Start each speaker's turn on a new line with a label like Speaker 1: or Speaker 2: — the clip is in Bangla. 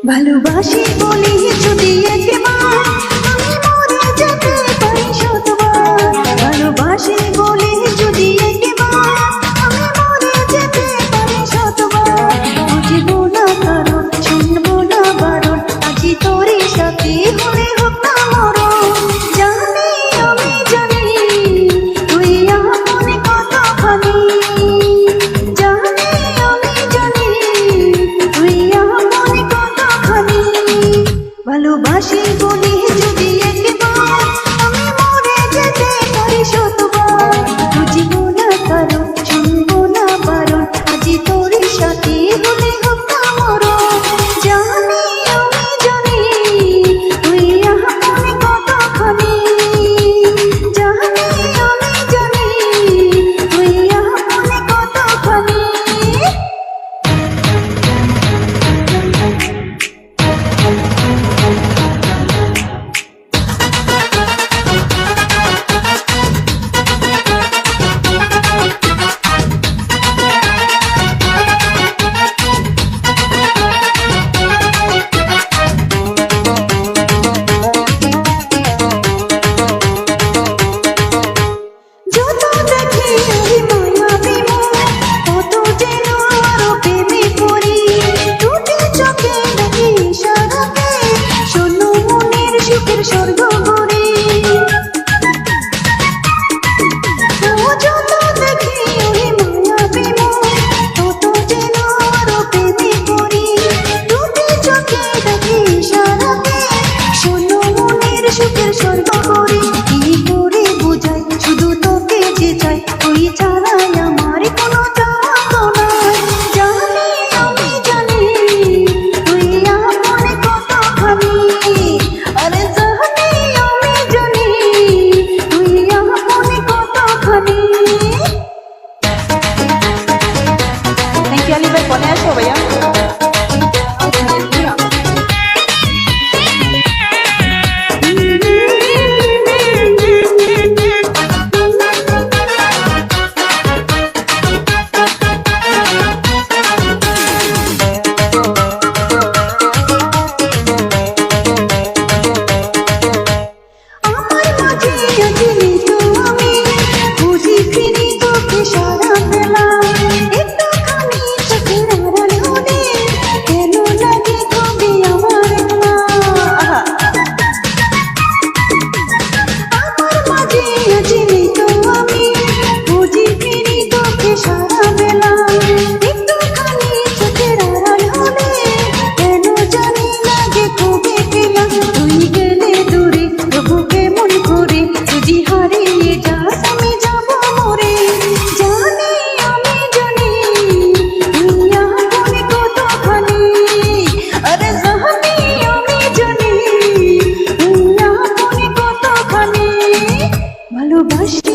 Speaker 1: ভালোবাসি বলি যদি একবার আমি মরে যেতে পারি শতবার, ভালোবাসি বলি যদি একবার আমি মরে যেতে পারি শতবার, বুঝবো না কারণ শুনবো না বারণ, আজি তোরই সাথে হলে হোক না মরণ। জানি আমি জানি তুই আমার কতখানি, জানি আমি জানি তুই আমার কতখানি, ভালোবাসি বলি যদি একবার আমি মরে যেতে পারি শতবার, বুঝবো না কারণ শুনবো না বারণ, আজি তোরই সাথে হলে হোক না মরণ। জানি আমি জানি তুই আমার কতখানি, জানি আমি জানি তুই আমার কতখানি। সুখের স্বর্গ করি কি করে বুঝাই, শুধু তোকে যে চাই তুই ছাড়াই আমার কোনো চাওয়া তো নাই। জানি আমি জানি তুই আমার কতখানি, আরে জানি আমি জানি তুই আমার কতখানি। থ্যাংক ইউ আলী ভাই, পরে আসো ভাইয়া। ভালোবাসি